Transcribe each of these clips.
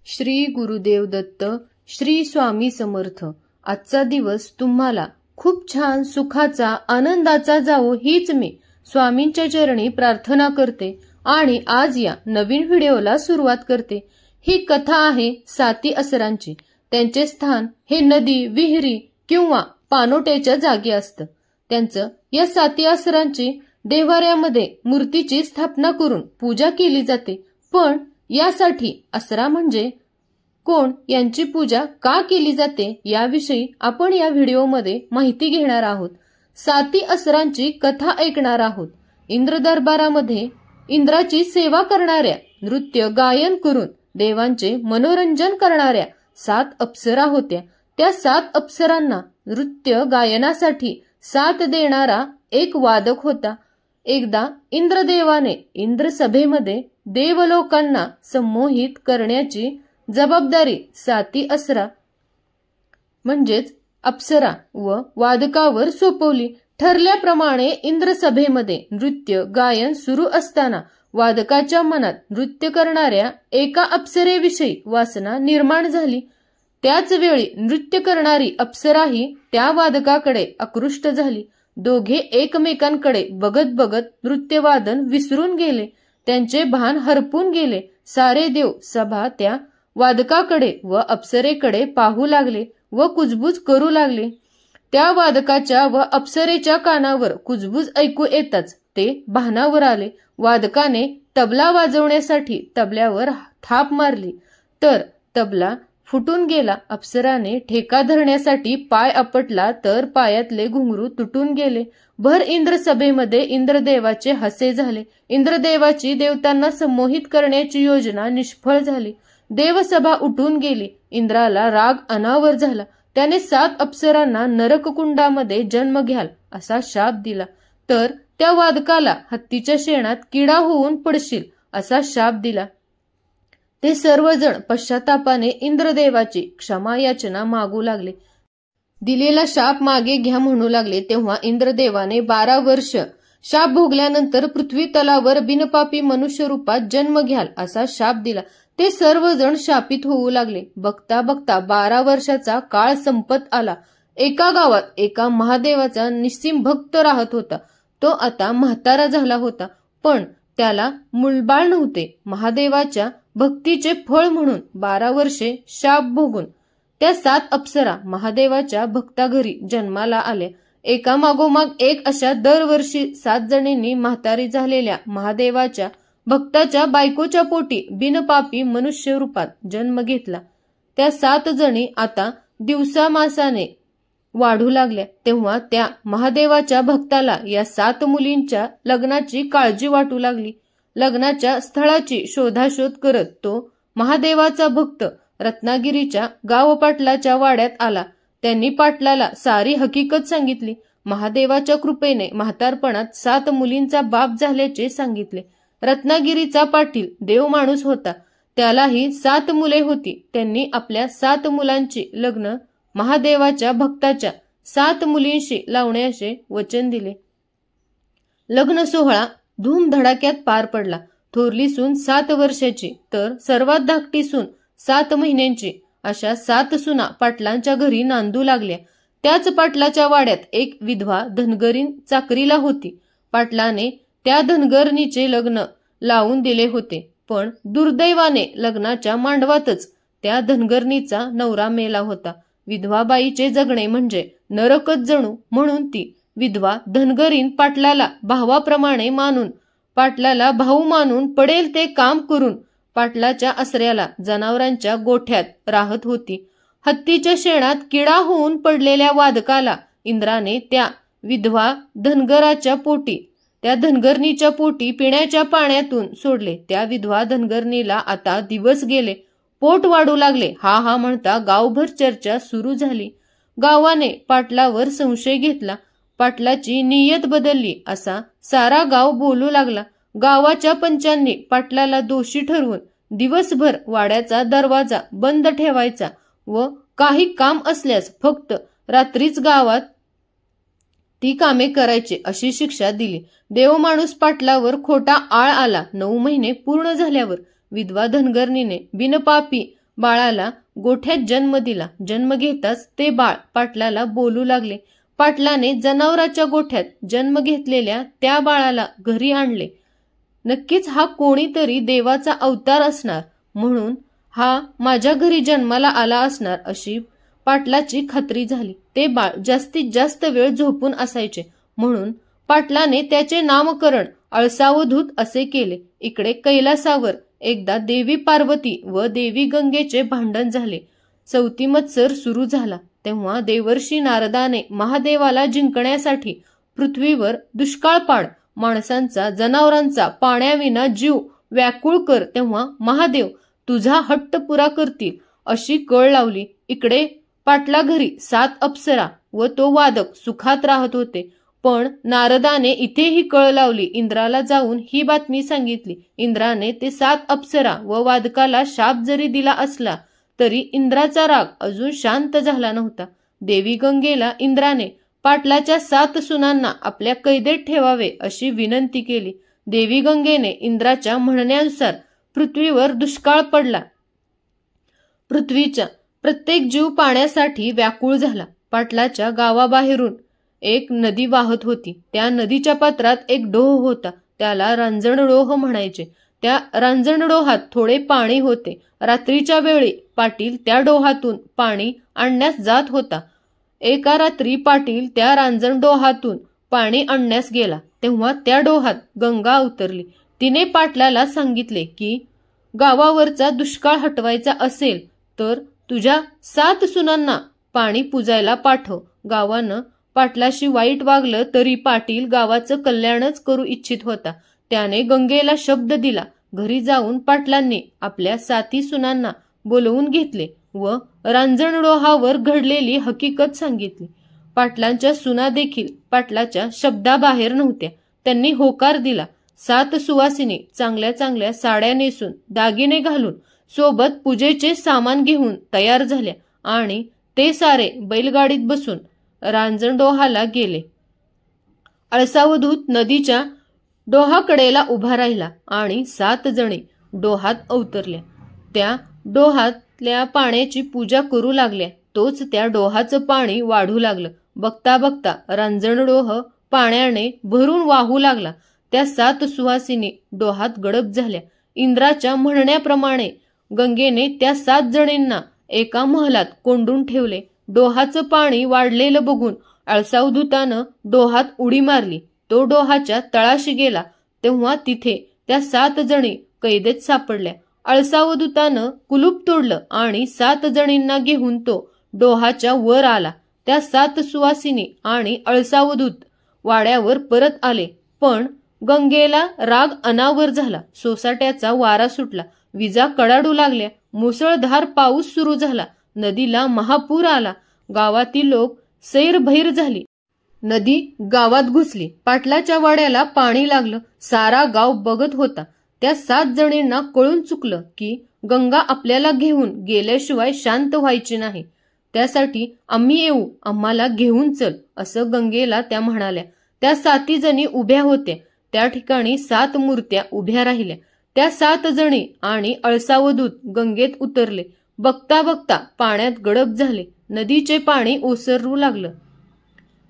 श्री गुरुदेव दत्त, श्री स्वामी समर्थ। आजचा दिवस तुम्हाला खूप छान सुखाचा, आनंदाचा जावो हीच मी स्वामींच्या चरणी प्रार्थना करते आणि आज या नवीन व्हिडिओला सुरुवात करते। ही कथा आहे साती असरांची। त्यांचे स्थान हे नदी, विहिरी किंवा पानोट्याच्या जागी असतं। त्यांचं या साती असरांची देव्हाऱ्यामध्ये मूर्तीची स्थापना करून पूजा केली जाते। पण यासाठी असरा म्हणजे कोण, यांची पूजा का केली जाते याविषयी आपण या व्हिडिओमध्ये माहिती घेणार आहोत। साती असरांची कथा ऐकणार आहोत। इंद्र दरबारामध्ये इंद्राची सेवा करणाऱ्या, नृत्य गायन करून देवांचे मनोरंजन करणाऱ्या 7 अप्सरा होत्या। त्या 7 अप्सरांना नृत्य गायनासाठी साथ देणारा एक वादक होता। एकदा इंद्रदेवाने इंद्रसभेमध्ये देवलोकांना संमोहित करण्याची जबाबदारी साती असरा म्हणजेच अप्सरा व वादकावर सोपवली। ठरल्याप्रमाणे इंद्रसभेमध्ये नृत्य गायन सुरू असताना वादकाच्या मनात नृत्य करणाऱ्या एका अप्सरेविषयी वासना निर्माण झाली। त्याच वेळी नृत्य करणारी अप्सराही त्या वादकाकडे आकृष्ट झाली। दोघे एकमेकांकडे बघत बघत नृत्यवादन विसरून गेले। त्यांचे भान हरपून गेले। सारे देव सभा त्या वादकाकडे व अप्सरेकडे पाहू लागले व कुजबुज करू लागले। त्या वादकाच्या व अप्सरेच्या कानावर कुजबुज ऐकू येताच ते भानावर आले। वादकाने तबला वाजवण्यासाठी तबल्यावर थाप मारली तर तबला फुटून गेला। अप्सराने ठेका धरण्यासाठी पाय आपटला तर पायातले घुंगरू तुटून गेले। भर इंद्रसभेमध्ये इंद्रदेवाचे हसे झाले। इंद्रदेवाची देवतांना संमोहित करण्याची योजना निष्फळ झाली। देवसभा उठून गेली। इंद्राला राग अनावर झाला। त्याने 7 अप्सरांना नरककुंडामध्ये जन्म घ्याल असा शाप दिला। तर त्या वादकाला हत्तीच्या शेणात किडा होऊन पडशील असा शाप दिला। ते सर्वजण पश्चातापाने इंद्रदेवाची क्षमा याचना मागू लागले। दिलेला शाप मागे घ्या म्हणू लागले। तेव्हा इंद्रदेवाने 12 वर्ष शाप भोगल्यानंतर पृथ्वी तलावर बिनपापी मनुष्य रूपात जन्म घ्याल असा शाप दिला। ते सर्वजण शापित होऊ लागले। बघता बघता 12 वर्षाचा काळ संपत आला। एका गावात एका महादेवाचा निस्सीम भक्त राहत होता। तो आता म्हातारा झाला होता, पण त्याला मूलबाळ नव्हते। महादेवाच्या भक्तीचे फळ म्हणून 12 वर्षे शाप भोगून त्या 7 अप्सरा महादेवाच्या भक्ताघरी जन्माला आल्या। एकामागोमाग एक अशा दरवर्षी 7 जणींनी म्हातारी झालेल्या महादेवाच्या भक्ताच्या बायकोच्या पोटी बिनपापी मनुष्य रूपात जन्म घेतला। त्या 7 जणी आता दिवसामासाने वाढू लागल्या। तेव्हा त्या महादेवाच्या भक्ताला या 7 मुलींच्या लग्नाची काळजी वाटू लागली। लग्नाच्या स्थळाची शोधाशोध करत तो महादेवाचा भक्त रत्नागिरीच्या गावपाटलाच्या वाड्यात आला। त्यांनी पाटलाला सारी हकीकत सांगितली। महादेवाच्या कृपेने म्हातारपणात 7 मुलींचा बाप झाल्याचे सांगितले। रत्नागिरीचा पाटील देव माणूस होता। त्यालाही 7 मुले होती। त्यांनी आपल्या 7 मुलांची लग्न महादेवाच्या भक्ताच्या 7 मुलींशी लावण्याचे वचन दिले। लग्न सोहळा धूमधडाक्यात पार पडला। थोरली सून 7 वर्षाची तर सर्वात धाकटी सून 7 महिन्यांची अशा 7 सुना पाटलांच्या घरी नांदू लागल्या। त्याच पाटलाच्या वाड्यात एक विधवा धनगरीण चाकरीला होती। पाटलाने त्या धनगरणीचे लग्न लावून दिले होते, पण दुर्दैवाने लग्नाच्या मांडवातच त्या धनगरणीचा नवरा मेला होता। विधवा बाईचे जगणे म्हणजे नरकच जणू, म्हणून ती विधवा धनगरीण पाटलाला भावाप्रमाणे मानून, पाटलाला भाऊ मानून पडेल ते काम करून पाटलाच्या आसऱ्याला जनावरांच्या गोठ्यात राहत होती। हत्तीच्या शेणात किडा होऊन पडलेल्या वादकाला इंद्राने त्या विधवा धनगराच्या पोटी, त्या धनगरणीच्या पोटी पिण्याच्या पाण्यातून सोडले। त्या विधवा धनगरणीला आता दिवस गेले, पोट वाढू लागले। हा हा म्हणता गावभर चर्चा सुरू झाली। गावाने पाटलावर संशय घेतला। पाटलाची नियत बदलली असा सारा गाव बोलू लागला। गावाच्या पंचांनी पाटलाला दोषी ठरवून दिवसभर वाड्याचा दरवाजा बंद ठेवायचा व काही काम असल्यास फक्त रात्रीच गावात ती कामे करायची अशी शिक्षा दिली। देवमाणूस पाटलावर खोटा आळ आला। 9 महिने पूर्ण झाल्यावर विधवा धनगरणीने बिनपापी बाळाला गोठ्यात जन्म दिला. जन्म घेताच ते बाळ पाटलाला बोलू लागले. पाटलाने जनावराच्या गोठ्यात जन्म घेतलेल्या त्या बाळाला घरी आणले. नक्कीच हा कोणीतरी देवाचा अवतार असणार, म्हणून हा माझ्या घरी जन्माला आला असणार अशी पाटलाची खात्री झाली. ते बाळ जास्तीत जास्त वेळ झोपून असायचे, म्हणून पाटलाने त्याचे नामकरण अळसावधूत असे केले. इकडे कैलासावर एकदा देवी पार्वती व देवी गंगेचे भांडण झाले. चौथी मत्सर सुरू झाला. तेव्हा देवर्षी नारदाने महादेवाला जिंकण्यासाठी पृथ्वीवर दुष्काळ पाड, माणसांचा जनावरांचा पाण्याविना जीव व्याकुळ कर, तेव्हा महादेव तुझा हट्ट पुरा करतील अशी कळ लावली. इकडे पाटला घरी 7 अप्सरा व तो वादक सुखात राहत होते. पण नारदाने इथेही कळ लावली. इंद्राला जाऊन ही बातमी सांगितली. इंद्राने ते 7 अप्सरा व वादकाला शाप जरी दिला असला तरी इंद्राचा राग अजून शांत झाला नव्हता. देवी गंगेला इंद्राने पाटलाच्या 7 सुनांना आपल्या कैदेत ठेवावे अशी विनंती केली. देवी गंगेने इंद्राच्या म्हणण्यानुसार पृथ्वीवर दुष्काळ पडला. पृथ्वीचा प्रत्येक जीव पाण्यासाठी व्याकुळ झाला. पाटलाच्या गावाबाहेरून एक नदी वाहत होती. त्या नदीच्या पात्रात एक डोह होता. त्याला रांजणडोह म्हणायचे. त्या रांजणडोहात थोडे पाणी होते. रात्रीच्या वेळी पाटील त्या डोहातून पाणी आणण्यास जात होता. एका रात्री पाटील त्या रांजणडोहातून पाणी आणण्यास गेला. तेव्हा त्या डोहात गंगा उतरली. तिने पाटलाला सांगितले की गावावरचा दुष्काळ हटवायचा असेल तर तुझ्या 7 सुनांना पाणी पुजायला पाठव. गावानं पाटलाशी वाईट वागलं तरी पाटील गावाचं कल्याणच करू इच्छित होता. त्याने गंगेला शब्द दिला. घरी जाऊन पाटलांनी आपल्या 7 सुनांना बोलवून घेतले व रांजणडोहावर घडलेली हकीकत सांगितली. पाटलांच्या सुना देखील पाटलाच्या शब्दाबाहेर नव्हत्या. त्यांनी होकार दिला. 7 सुवासिनी चांगल्या चांगल्या साड्या नेसून, दागिने घालून, सोबत पूजेचे सामान घेऊन तयार झाल्या आणि ते सारे बैलगाडीत बसून रांजणडोहाला गेले. अळसावधूत नदीच्या डोहाकडेला उभा राहिला आणि 7 जणी डोहात अवतरल्या. त्या डोहातल्या पाण्याची पूजा करू लागल्या. तोच त्या डोहाचं पाणी वाढू लागलं. बघता बघता रांजणडोह पाण्याने भरून वाहू लागला. त्या 7 सुवासिनी डोहात गडप झाल्या. इंद्राच्या म्हणण्याप्रमाणे गंगेने त्या 7 जणींना एका महलात कोंडून ठेवले. डोहाचं पाणी वाढलेलं बघून अळसावधूतानं डोहात उडी मारली. तो डोहाच्या तळाशी गेला तेव्हा तिथे त्या 7 जणी कैदेत सापडल्या. अळसावधूतानं कुलूप तोडलं आणि 7 जणींना घेऊन तो डोहाच्या वर आला. त्या 7 सुवासिनी आणि अळसावधूत वाड्यावर परत आले. पण गंगेला राग अनावर झाला. सोसाट्याचा वारा सुटला. विजा कडाडू लागल्या. मुसळधार पाऊस सुरू झाला. नदीला महापूर आला. गावातील लोक सैरभैर झाली. नदी गावात घुसली. पाटलाच्या वाड्याला पाणी लागलं. सारा गाव बघत होता. त्या 7 जणींना कळून चुकलं की गंगा आपल्याला घेऊन गेल्याशिवाय शांत व्हायची नाही. त्यासाठी आम्ही येऊ, आम्हाला घेऊन चल असं गंगेला त्या म्हणाल्या. त्या 7 जणी उभ्या होत्या. त्या ठिकाणी 7 मूर्त्या उभ्या राहिल्या. त्या 7 जणी आणि अळसावधूत गंगेत उतरले. बघता बघता पाण्यात गडप झाले. नदीचे पाणी ओसरू लागलं.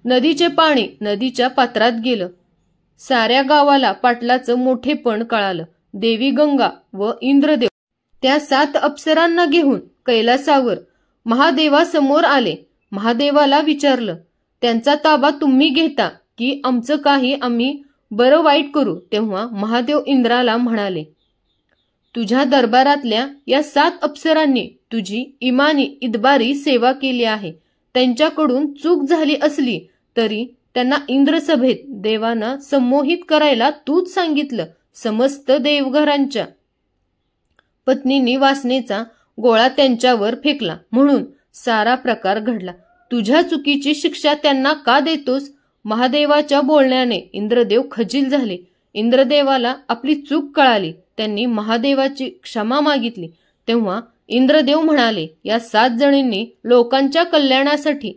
नदीचे पाणी नदीच्या पात्रात गेलं. साऱ्या गावाला पाटलाचं मोठेपण कळालं. देवी गंगा व इंद्रदेव त्या 7 अप्सरांना घेऊन कैलासावर महादेवासमोर आले. महादेवाला विचारलं, त्यांचा ताबा तुम्ही घेता की आमचं काही आम्ही बरं वाईट करू? तेव्हा महादेव इंद्राला म्हणाले, तुझ्या दरबारातल्या या 7 अप्सरांनी तुझी इमानी इतबारी सेवा केली आहे. त्यांच्याकडून चूक झाली असली तरी त्यांना इंद्रसभेत देवांना संमोहित करायला तूच सांगितलं. समस्त देवघरांच्या पत्नींनी वासनेचा गोळा त्यांच्यावर फेकला म्हणून सारा प्रकार घडला. तुझ्या चुकीची शिक्षा त्यांना का देतोस? महादेवाच्या बोलण्याने इंद्रदेव खजील झाले. इंद्रदेवाला आपली चूक कळाली. त्यांनी महादेवाची क्षमा मागितली. तेव्हा इंद्रदेव म्हणाले, या 7 जणींनी लोकांच्या कल्याणासाठी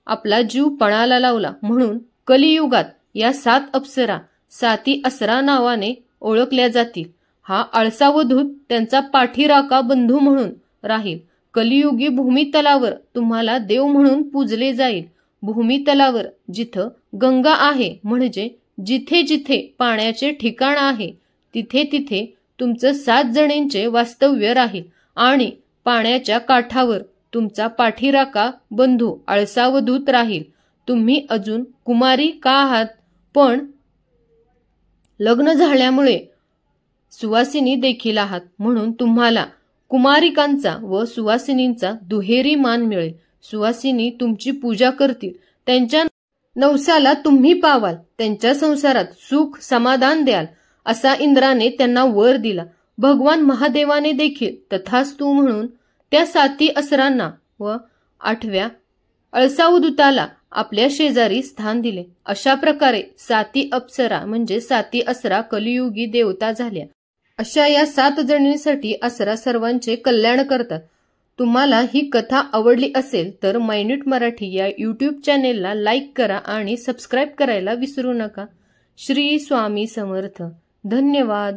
आपला जीव पणाला लावला म्हणून कलियुगात या 7 अप्सरा 7 असरा नावाने ओळखल्या जातील. हा अळसावधूत त्यांचा पाठीराखा बंधू म्हणून राहील. कलियुगी भूमितलावर तुम्हाला देव म्हणून पूजले जाईल. भूमितलावर जिथं गंगा आहे म्हणजे जिथे जिथे पाण्याचे ठिकाण आहे तिथे तिथे तुमचं 7 जणींचे वास्तव्य राहील आणि पाण्याच्या काठावर तुमचा पाठीराखा बंधू आळसावधूत राहील. तुम्ही अजून कुमारी का आहात, पण लग्न झाल्यामुळे सुवासिनी देखील आहात, म्हणून तुम्हाला कुमारिकांचा व सुवासिनींचा दुहेरी मान मिळेल. सुवासिनी तुमची पूजा करतील, त्यांच्या नवसाला तुम्ही पावाल, त्यांच्या संसारात सुख समाधान द्याल असा इंद्राने त्यांना वर दिला. भगवान महादेवाने देखील तथास्तु म्हणून त्या 7 असुरांना व 8व्या आळसावधूताला आपल्या शेजारी स्थान दिले. अशा प्रकारे 7 अप्सरा म्हणजे 7 असुरा कलियुगी देवता झाल्या. अशा या 7 जणींसाठी असुरा सर्वांचे कल्याण करतात. तुम्हाला ही कथा आवडली असेल तर मायन्यूट मराठी या यूट्यूब चॅनेलला लाईक करा आणि सबस्क्राईब करायला विसरू नका. श्री स्वामी समर्थ. धन्यवाद.